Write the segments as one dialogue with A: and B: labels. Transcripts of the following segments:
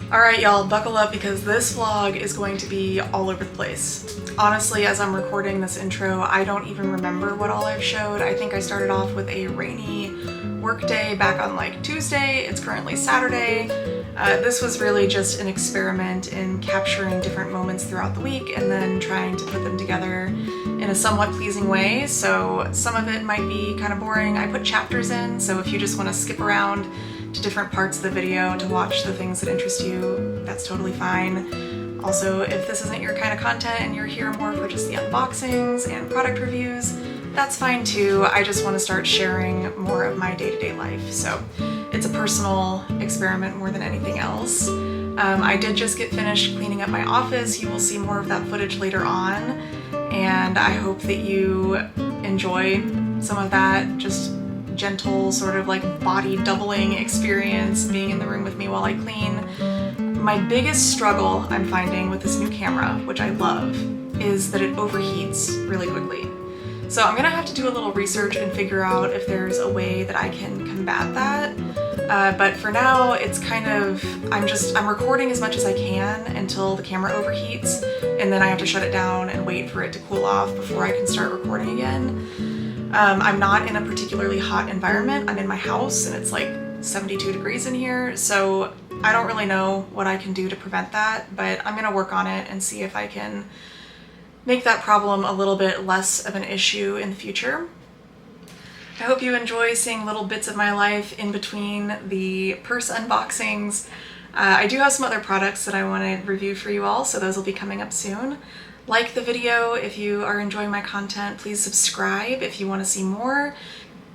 A: Alright y'all, buckle up because this vlog is going to be all over the place. Honestly, as I'm recording this intro, I don't even remember what all I've showed. I think I started off with a rainy work day back on like Tuesday. It's currently Saturday. This was really just an experiment in capturing different moments throughout the week and then trying to put them together in a somewhat pleasing way. So some of it might be kind of boring. I put chapters in, so if you just want to skip around to different parts of the video to watch the things that interest you, that's totally fine. Also, if this isn't your kind of content and you're here more for just the unboxings and product reviews, that's fine too. I just want to start sharing more of my day-to-day life. So it's a personal experiment more than anything else. I did just get finished cleaning up my office. You will see more of that footage later on, and I hope that you enjoy some of that just gentle sort of like body doubling experience being in the room with me while I clean. My biggest struggle I'm finding with this new camera, which I love, is that it overheats really quickly. So I'm gonna have to do a little research and figure out if there's a way that I can combat that. But for now, it's kind of, I'm recording as much as I can until the camera overheats, and then I have to shut it down and wait for it to cool off before I can start recording again. I'm not in a particularly hot environment. I'm in my house and it's like 72 degrees in here, so I don't really know what I can do to prevent that, but I'm gonna work on it and see if I can make that problem a little bit less of an issue in the future. I hope you enjoy seeing little bits of my life in between the purse unboxings. I do have some other products that I want to review for you all, so those will be coming up soon. Like the video if you are enjoying my content. Please subscribe if you want to see more.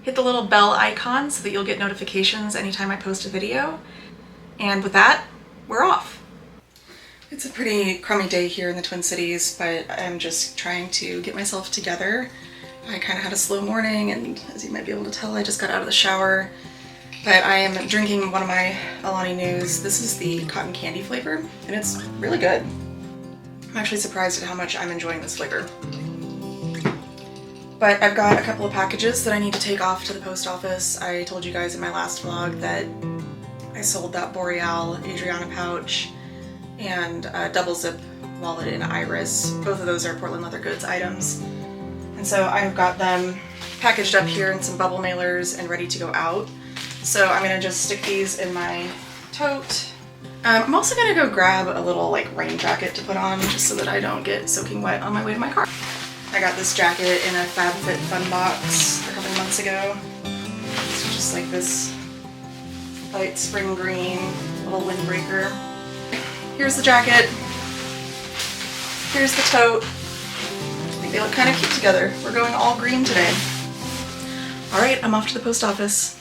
A: Hit the little bell icon so that you'll get notifications anytime I post a video. And with that, we're off. It's a pretty crummy day here in the Twin Cities, but I'm just trying to get myself together. I kind of had a slow morning, and as you might be able to tell, I just got out of the shower. But I am drinking one of my Alani Nus. This is the cotton candy flavor, and it's really good. I'm actually surprised at how much I'm enjoying this flavor. But I've got a couple of packages that I need to take off to the post office. I told you guys in my last vlog that I sold that Boreal Adriana pouch and a double zip wallet in Iris. Both of those are Portland Leather Goods items. And so I've got them packaged up here in some bubble mailers and ready to go out. So I'm gonna just stick these in my tote. I'm also gonna go grab a little like rain jacket to put on just so that I don't get soaking wet on my way to my car. I got this jacket in a FabFitFun box a couple months ago. It's just like this light spring green little windbreaker. Here's the jacket. Here's the tote. I think they look kind of cute together. We're going all green today. All right, I'm off to the post office.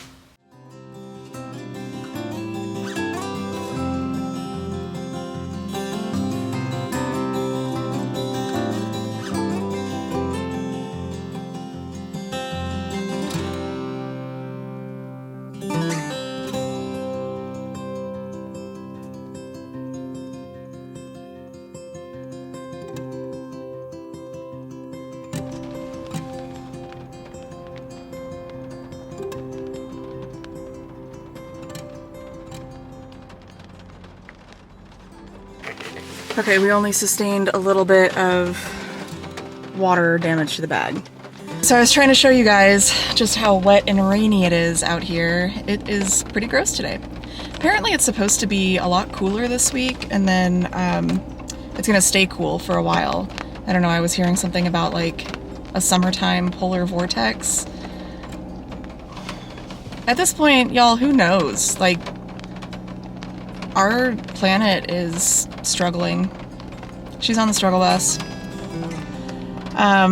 A: Okay, we only sustained a little bit of water damage to the bag. So I was trying to show you guys just how wet and rainy it is out here. It is pretty gross today. Apparently it's supposed to be a lot cooler this week, and then it's gonna stay cool for a while. I don't know, I was hearing something about like a summertime polar vortex. At this point, y'all, who knows? Like, our planet is struggling. She's on the struggle bus.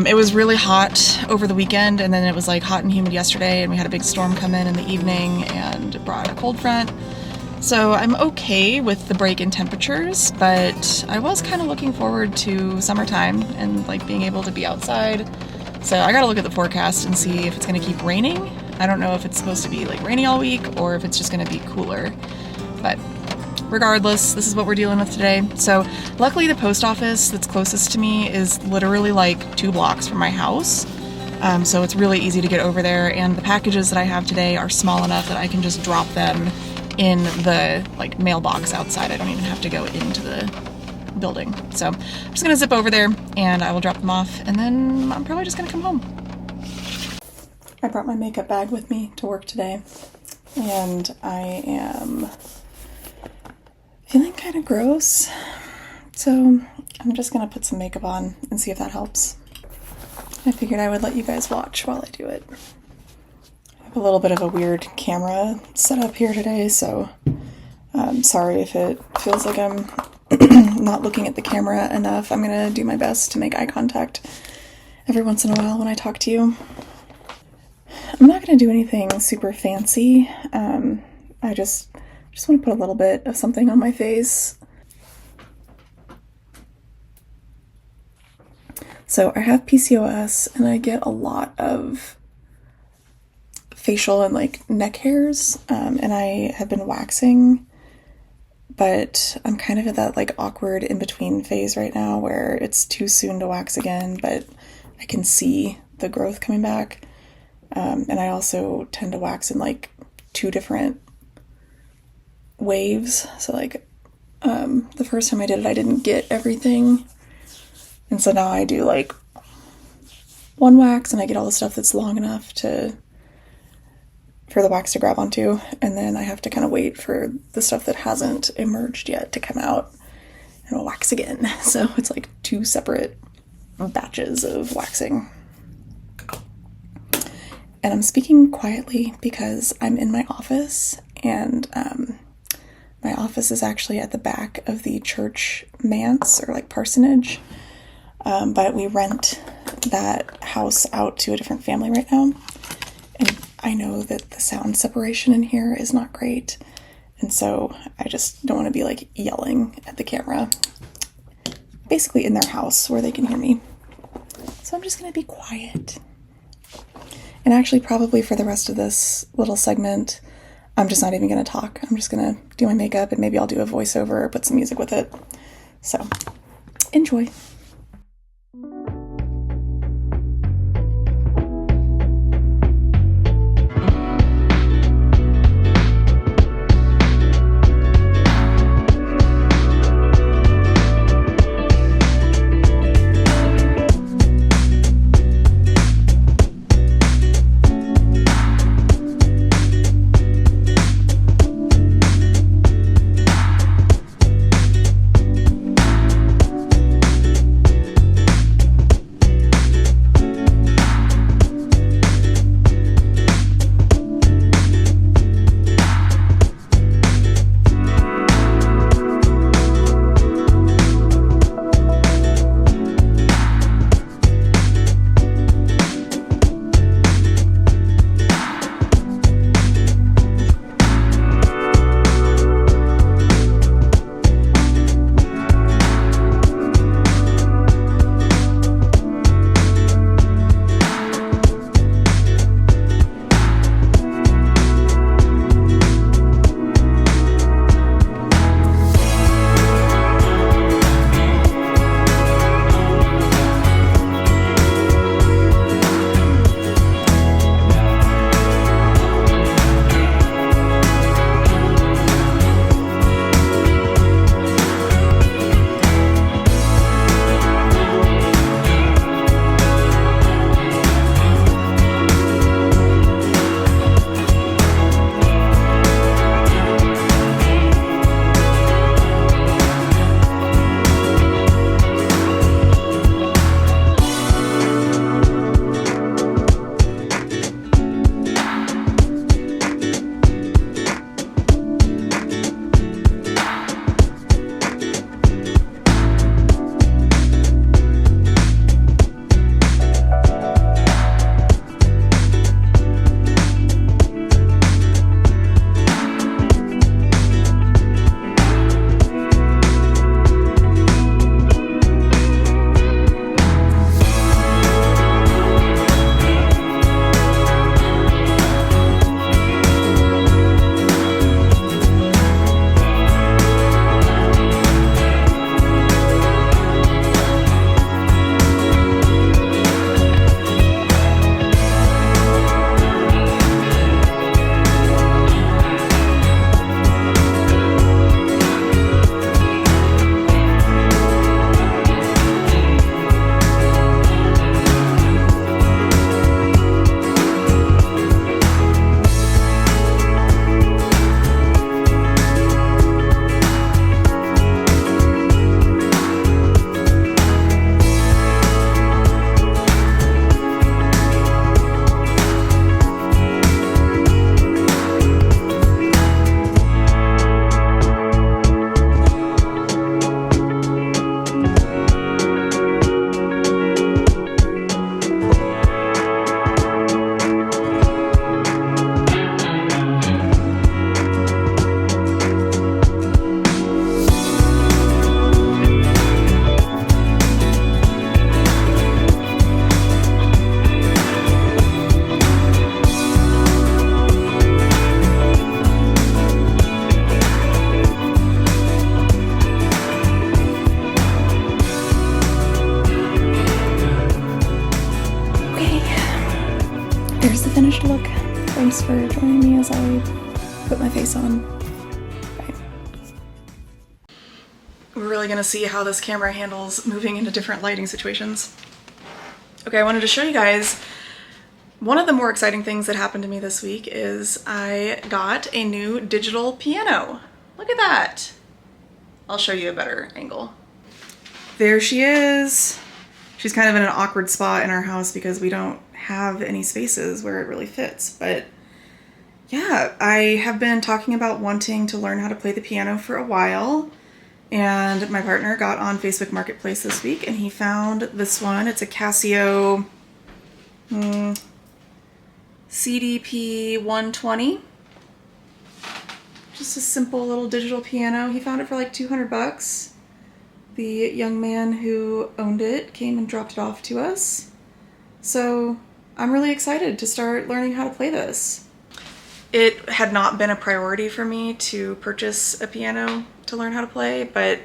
A: It was really hot over the weekend, and then it was like hot and humid yesterday, and we had a big storm come in the evening and it brought a cold front. So I'm okay with the break in temperatures, but I was kind of looking forward to summertime and like being able to be outside. So I gotta look at the forecast and see if it's gonna keep raining. I don't know if it's supposed to be like rainy all week or if it's just gonna be cooler, but regardless, this is what we're dealing with today. So luckily the post office that's closest to me is literally like 2 blocks from my house. So it's really easy to get over there, and the packages that I have today are small enough that I can just drop them in the like mailbox outside. I don't even have to go into the building. So I'm just gonna zip over there and I will drop them off, and then I'm probably just gonna come home. I brought my makeup bag with me to work today, and I am feeling kind of gross, so I'm just gonna put some makeup on and see if that helps. I figured I would let you guys watch while I do it. I have a little bit of a weird camera setup here today, so I'm sorry if it feels like I'm not looking at the camera enough. I'm gonna do my best to make eye contact every once in a while when I talk to you. I'm not gonna do anything super fancy. I just want to put a little bit of something on my face. So I have PCOS and I get a lot of facial and like neck hairs, and I have been waxing, but I'm kind of at that like awkward in-between phase right now where it's too soon to wax again, but I can see the growth coming back. And I also tend to wax in like 2 different waves. So like the first time I did it, I didn't get everything. And so now I do like 1 wax and I get all the stuff that's long enough for the wax to grab onto. And then I have to kind of wait for the stuff that hasn't emerged yet to come out, and I'll wax again. So it's like 2 separate batches of waxing. And I'm speaking quietly because I'm in my office, and my office is actually at the back of the church manse, or like parsonage, but we rent that house out to a different family right now, and I know that the sound separation in here is not great, and so I just don't want to be like yelling at the camera, basically in their house where they can hear me. So I'm just going to be quiet. And actually, probably for the rest of this little segment, I'm just not even going to talk. I'm just going to do my makeup, and maybe I'll do a voiceover or put some music with it. So, enjoy.
B: finished look. Thanks for joining me as I put my face on. Bye.
A: We're really gonna see how this camera handles moving into different lighting situations. Okay, I wanted to show you guys one of the more exciting things that happened to me this week is I got a new digital piano. Look at that. I'll show you a better angle. There she is. She's kind of in an awkward spot in our house because we don't have any spaces where it really fits. But yeah, I have been talking about wanting to learn how to play the piano for a while. And my partner got on Facebook Marketplace this week and he found this one. It's a Casio CDP 120. Just a simple little digital piano. He found it for like 200 bucks. The young man who owned it came and dropped it off to us. So I'm really excited to start learning how to play this. It had not been a priority for me to purchase a piano to learn how to play, but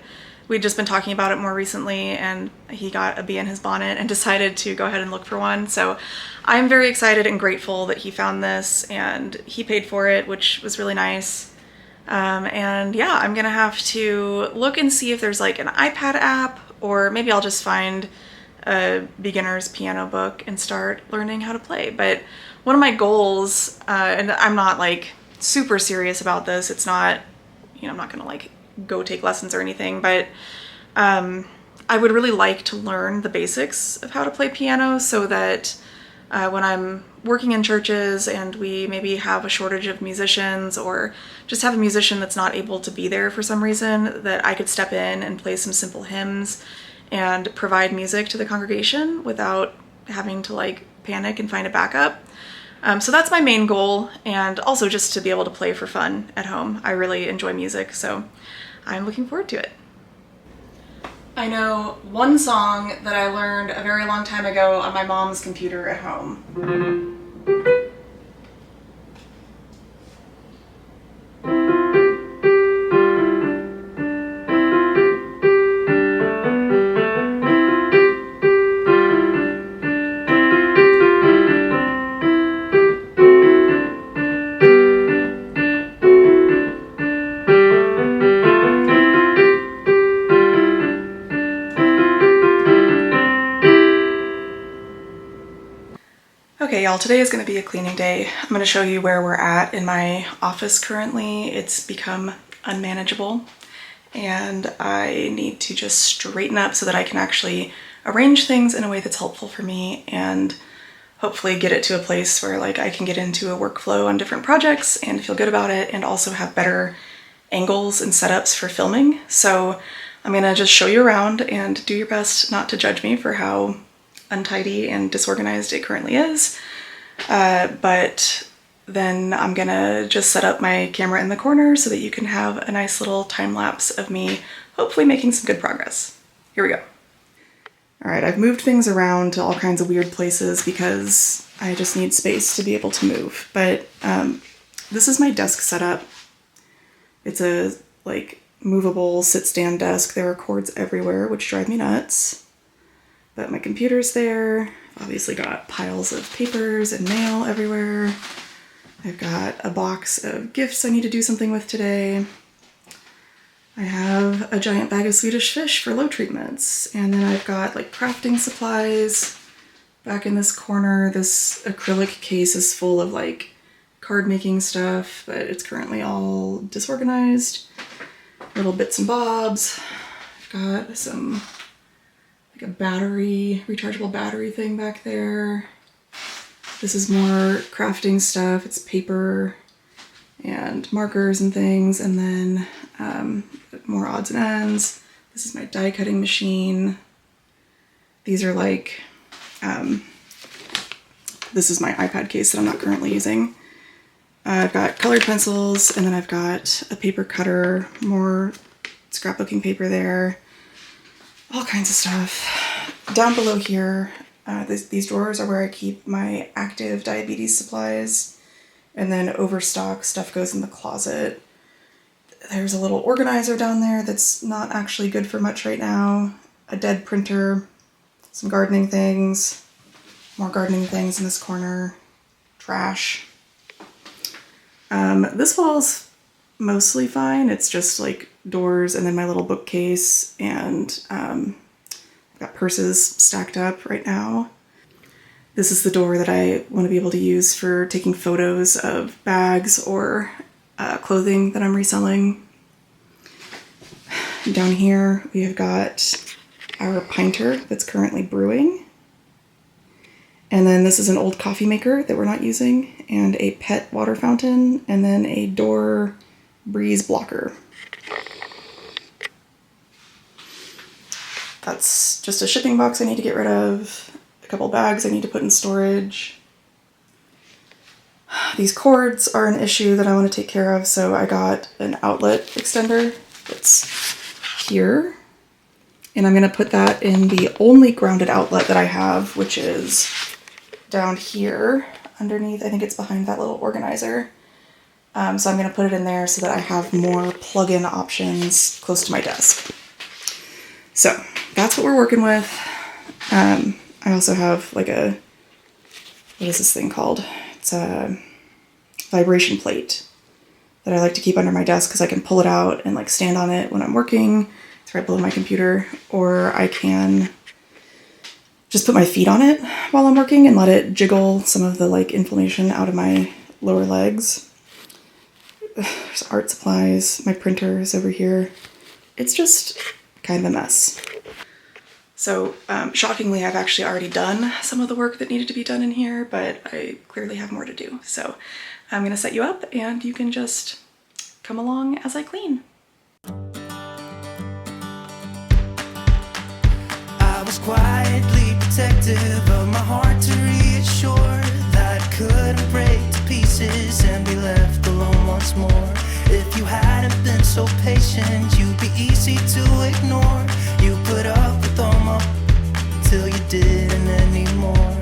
A: we'd just been talking about it more recently and he got a bee in his bonnet and decided to go ahead and look for one. So I'm very excited and grateful that he found this and he paid for it, which was really nice. And yeah, I'm gonna have to look and see if there's like an iPad app, or maybe I'll just find a beginner's piano book and start learning how to play. But one of my goals, and I'm not like super serious about this, it's not, you know, I'm not gonna like go take lessons or anything, but I would really like to learn the basics of how to play piano so that when I'm working in churches and we maybe have a shortage of musicians or just have a musician that's not able to be there for some reason, that I could step in and play some simple hymns and provide music to the congregation without having to like panic and find a backup. So that's my main goal, and also just to be able to play for fun at home. I really enjoy music, so I'm looking forward to it. I know one song that I learned a very long time ago on my mom's computer at home. Okay, y'all, today is going to be a cleaning day. I'm going to show you where we're at in my office currently. It's become unmanageable and I need to just straighten up so that I can actually arrange things in a way that's helpful for me and hopefully get it to a place where like I can get into a workflow on different projects and feel good about it and also have better angles and setups for filming. So I'm going to just show you around and do your best not to judge me for how untidy and disorganized it currently is, but then I'm gonna just set up my camera in the corner so that you can have a nice little time lapse of me hopefully making some good progress. Here we go. All right, I've moved things around to all kinds of weird places because I just need space to be able to move, but this is my desk setup. It's a like movable sit-stand desk. There are cords everywhere, which drive me nuts. But my computer's there. I've obviously got piles of papers and mail everywhere. I've got a box of gifts I need to do something with today. I have a giant bag of Swedish fish for low treatments. And then I've got like crafting supplies. Back in this corner, this acrylic case is full of like card making stuff, but it's currently all disorganized. Little bits and bobs. I've got some like a battery, rechargeable battery thing back there. This is more crafting stuff. It's paper and markers and things, and then more odds and ends. This is my die cutting machine. These are like, this is my iPad case that I'm not currently using. I've got colored pencils, and then I've got a paper cutter, more scrapbooking paper there. All kinds of stuff. Down below here, these drawers are where I keep my active diabetes supplies, and then overstock stuff goes in the closet. There's a little organizer down there that's not actually good for much right now. A dead printer, some gardening things, more gardening things in this corner. trash. This wall's mostly fine. It's just like doors and then my little bookcase, and I've got purses stacked up right now. This is the door that I want to be able to use for taking photos of bags or clothing that I'm reselling. Down here we have got our pinter that's currently brewing. And then this is an old coffee maker that we're not using, and a pet water fountain, and then a door breeze blocker. That's just a shipping box I need to get rid of, a couple bags I need to put in storage. These cords are an issue that I want to take care of, so I got an outlet extender that's here. And I'm going to put that in the only grounded outlet that I have, which is down here underneath. I think it's behind that little organizer. So I'm going to put it in there so that I have more plug-in options close to my desk. So that's what we're working with. I also have like a, what is this thing called? It's a vibration plate that I like to keep under my desk because I can pull it out and like stand on it when I'm working. It's right below my computer. Or I can just put my feet on it while I'm working and let it jiggle some of the like inflammation out of my lower legs. There's art supplies. My printer is over here. It's just kind of a mess. So shockingly, I've actually already done some of the work that needed to be done in here, but I clearly have more to do. So I'm gonna set you up and you can just come along as I clean.
C: I was quietly protective of my heart to reassure that I couldn't break to pieces and be left alone once more. If you hadn't been so patient, you'd be easy to ignore. You put up with all my till you didn't anymore.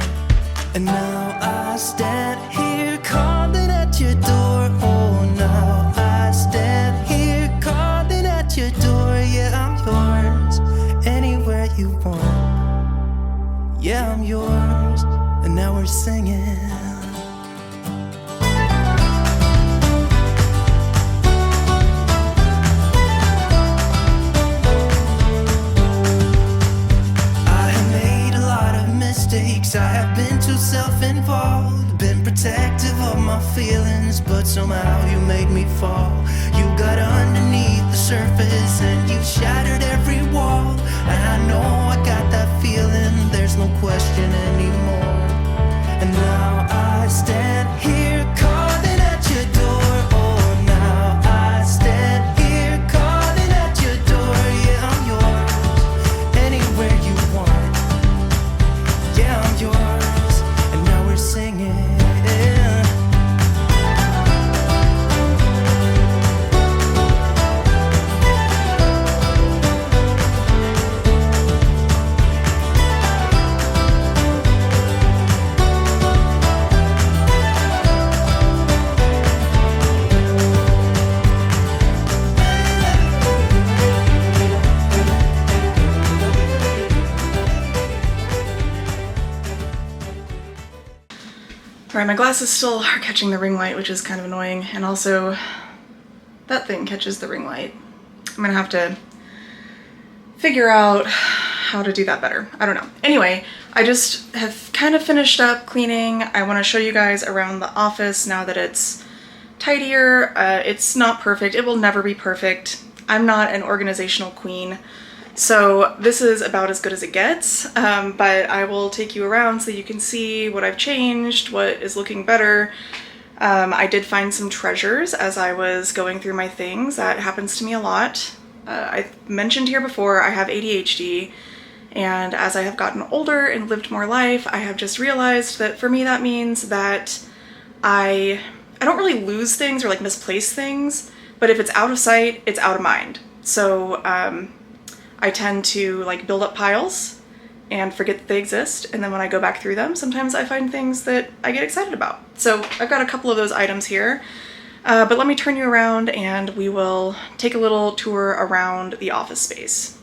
C: And now I stand here calling at your door. Oh, now I stand here calling at your door. Yeah, I'm yours, anywhere you want. Yeah, I'm yours, and now we're singing. I have been too self-involved, been protective of my feelings, but somehow you made me fall. You got underneath the surface and you shattered every wall. And I know I got that feeling, there's no question anymore. And now I stand here calling at your door. Oh, now I stand here calling at your door. Yeah, I'm yours, anywhere you want. Yeah, I'm yours, and now we're singing.
A: Alright, my glasses still are catching the ring light, which is kind of annoying, and also that thing catches the ring light. I'm gonna have to figure out how to do that better. I don't know. Anyway, I just have kind of finished up cleaning. I want to show you guys around the office now that it's tidier. It's not perfect. It will never be perfect. I'm not an organizational queen. So this is about as good as it gets, but I will take you around so you can see what I've changed, what is looking better. I did find some treasures as I was going through my things. That happens to me a lot. I've mentioned here before, I have ADHD, and as I have gotten older and lived more life, I have just realized that for me that means that I don't really lose things or like misplace things, but if it's out of sight, it's out of mind. So I tend to like build up piles and forget that they exist, and then when I go back through them, sometimes I find things that I get excited about. So I've got a couple of those items here, but let me turn you around and we will take a little tour around the office space.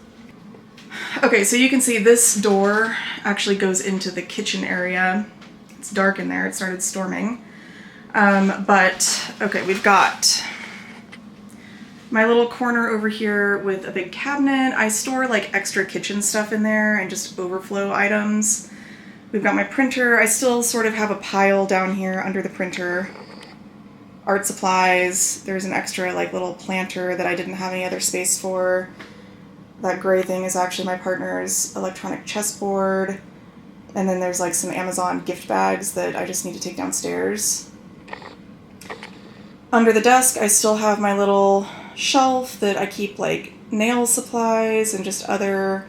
A: Okay, so you can see this door actually goes into the kitchen area. It's dark in there, it started storming. But okay, we've got my little corner over here with a big cabinet. I store like extra kitchen stuff in there and just overflow items. We've got my printer. I still sort of have a pile down here under the printer. Art supplies. There's an extra like little planter that I didn't have any other space for. That gray thing is actually my partner's electronic chessboard. And then there's like some Amazon gift bags that I just need to take downstairs. Under the desk, I still have my little shelf that I keep like nail supplies and just other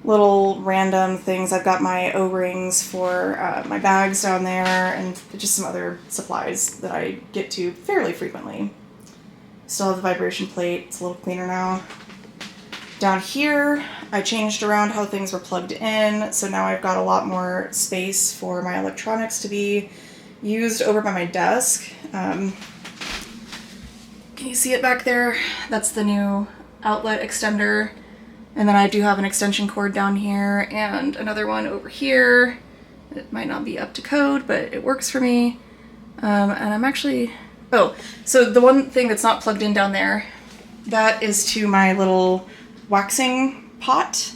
A: little random things. I've got my O-rings for my bags down there and just some other supplies that I get to fairly frequently. Still have the vibration plate. It's a little cleaner now. Down here, I changed around how things were plugged in, so now I've got a lot more space for my electronics to be used over by my desk. Can you see it back there? That's the new outlet extender. And then I do have an extension cord down here and another one over here. It might not be up to code, but it works for me. And I'm actually... Oh, so the one thing that's not plugged in down there, that is to my little waxing pot.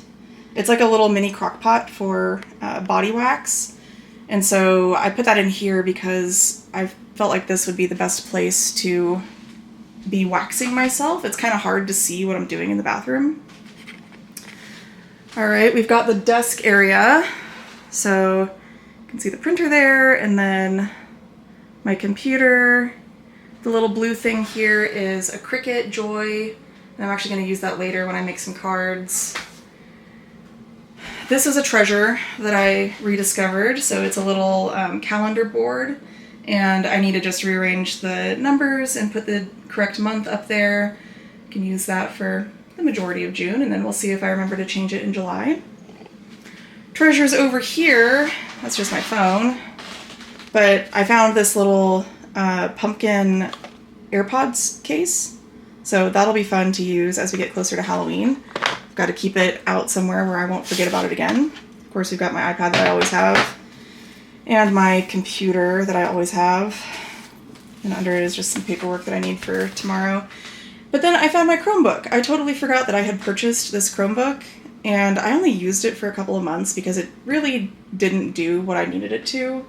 A: It's like a little mini crock pot for body wax. And so I put that in here because I felt like this would be the best place to be waxing myself. It's kind of hard to see what I'm doing in the bathroom. All right, we've got the desk area. So you can see the printer there, and then my computer. The little blue thing here is a Cricut Joy, and I'm actually going to use that later when I make some cards. This is a treasure that I rediscovered, so it's a little calendar board, and I need to just rearrange the numbers and put the correct month up there. I can use that for the majority of June, and then we'll see if I remember to change it in July. Treasures over here, that's just my phone, but I found this little pumpkin AirPods case, so that'll be fun to use as we get closer to Halloween. I've got to keep it out somewhere where I won't forget about it again. Of course, we've got my iPad that I always have, and my computer that I always have, and under it is just some paperwork that I need for tomorrow. But then I found my Chromebook. I totally forgot that I had purchased this Chromebook, and I only used it for a couple of months because it really didn't do what I needed it to.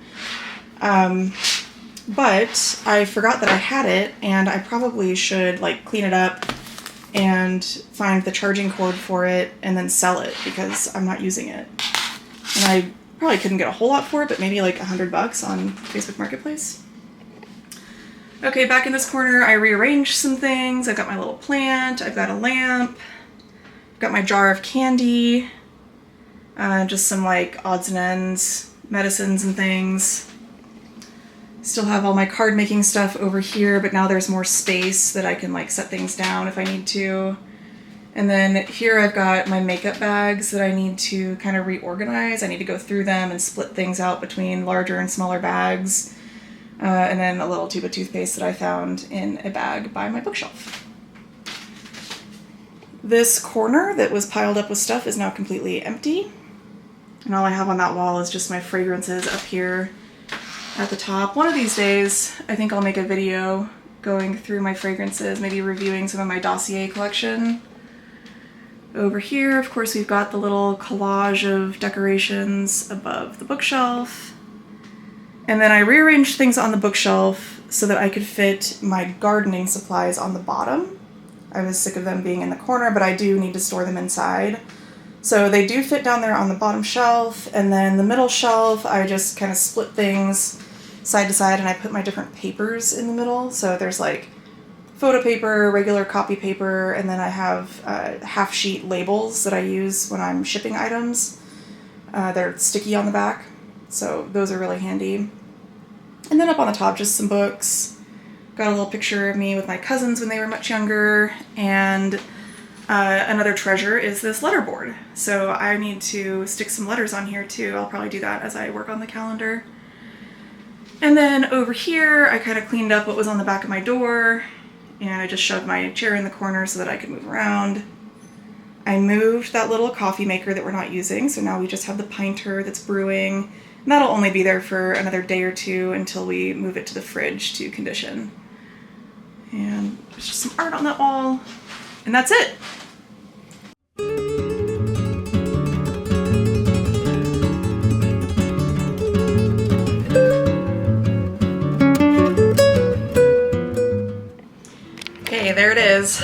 A: But I forgot that I had it, and I probably should like clean it up and find the charging cord for it and then sell it because I'm not using it. And I probably couldn't get a whole lot for it, but maybe like $100 on Facebook Marketplace. Okay, back in this corner, I rearranged some things. I've got my little plant, I've got a lamp, I've got my jar of candy, just some like odds and ends, medicines and things. Still have all my card making stuff over here, but now there's more space that I can like set things down if I need to. And then here I've got my makeup bags that I need to kind of reorganize. I need to go through them and split things out between larger and smaller bags. And then a little tube of toothpaste that I found in a bag by my bookshelf. This corner that was piled up with stuff is now completely empty. And all I have on that wall is just my fragrances up here at the top. One of these days, I think I'll make a video going through my fragrances, maybe reviewing some of my dossier collection. Over here, of course, we've got the little collage of decorations above the bookshelf. And then I rearranged things on the bookshelf so that I could fit my gardening supplies on the bottom. I was sick of them being in the corner, but I do need to store them inside. So they do fit down there on the bottom shelf, and then the middle shelf, I just kind of split things side to side and I put my different papers in the middle. So there's like photo paper, regular copy paper, and then I have half sheet labels that I use when I'm shipping items. They're sticky on the back, so those are really handy. And then up on the top, just some books. Got a little picture of me with my cousins when they were much younger, and another treasure is this letterboard. So I need to stick some letters on here too. I'll probably do that as I work on the calendar. And then over here, I kind of cleaned up what was on the back of my door, and I just shoved my chair in the corner so that I could move around. I moved that little coffee maker that we're not using, so now we just have the pinter that's brewing, And that'll only be there for another day or two until we move it to the fridge to condition. And there's just some art on that wall, and that's it. Okay, there it is.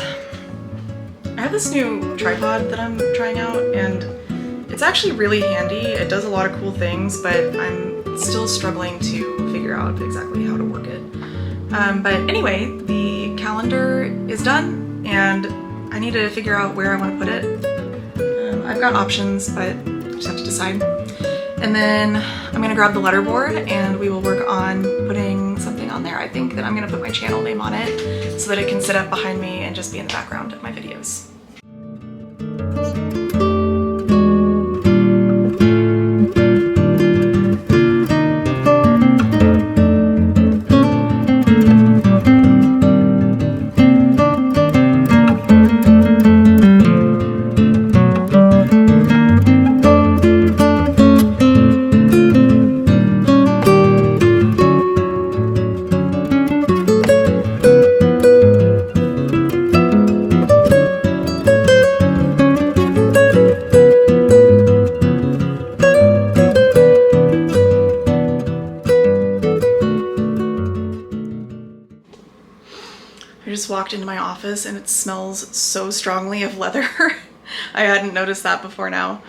A: I have this new tripod that I'm trying out, and it's actually really handy. It does a lot of cool things, but I'm still struggling to figure out exactly how to work it. But anyway, the calendar is done, and I need to figure out where I want to put it. I've got options, but I just have to decide. And then I'm gonna grab the letterboard and we will work on putting something on there. I think that I'm gonna put my channel name on it so that it can sit up behind me and just be in the background of my videos. I just walked into my office and it smells so strongly of leather. I hadn't noticed that before now.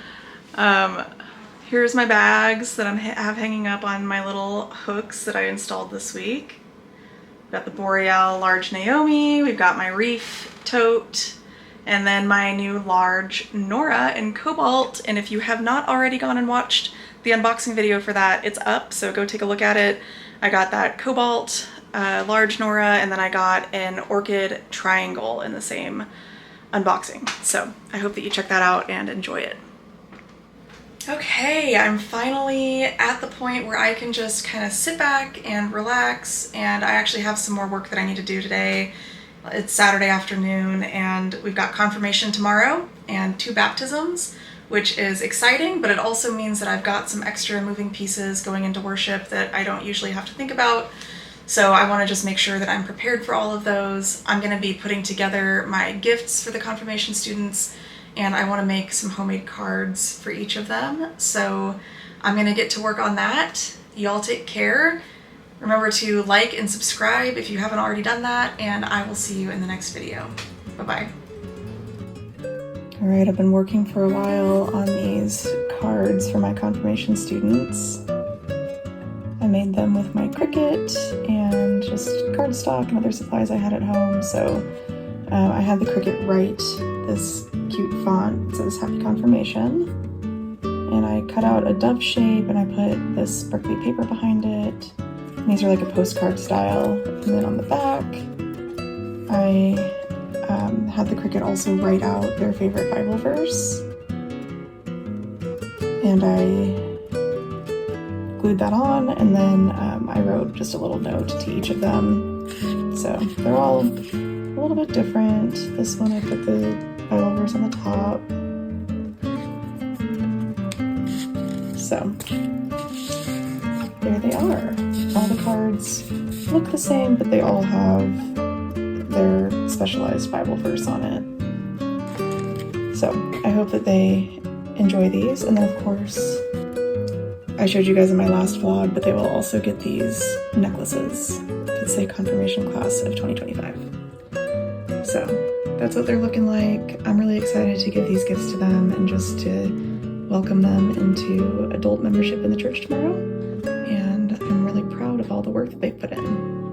A: Here's my bags that I have hanging up on my little hooks that I installed this week. We've got the Boreal Large Naomi, we've got my Reef Tote, and then my new large Nora in Cobalt. And if you have not already gone and watched the unboxing video for that, it's up, so go take a look at it. I got that Cobalt large Nora, and then I got an Orchid Triangle in the same unboxing. So I hope that you check that out and enjoy it. Okay, I'm finally at the point where I can just kind of sit back and relax, and I actually have some more work that I need to do today. It's Saturday afternoon and we've got confirmation tomorrow and 2 baptisms, which is exciting, but it also means that I've got some extra moving pieces going into worship that I don't usually have to think about. So I want to just make sure that I'm prepared for all of those. I'm going to be putting together my gifts for the confirmation students, and I want to make some homemade cards for each of them. So I'm going to get to work on that. Y'all take care. Remember to like and subscribe if you haven't already done that, and I will see you in the next video. Bye-bye. All right, I've been working for a while on these cards for my confirmation students. I made them with my Cricut and just cardstock and other supplies I had at home. So I had the Cricut write this cute font that says Happy Confirmation. And I cut out a dove shape and I put this sparkly paper behind it. And these are like a postcard style. And then on the back, I had the Cricut also write out their favorite Bible verse. And I glued that on, and then I wrote just a little note to each of them. So they're all a little bit different. This one I put the Bible verse on the top. So there they are. All the cards look the same, but they all have their specialized Bible verse on it. So I hope that they enjoy these, and then of course I showed you guys in my last vlog, but they will also get these necklaces that say Confirmation Class of 2025. So that's what they're looking like. I'm really excited to give these gifts to them and just to welcome them into adult membership in the church tomorrow. And I'm really proud of all the work that they've put in.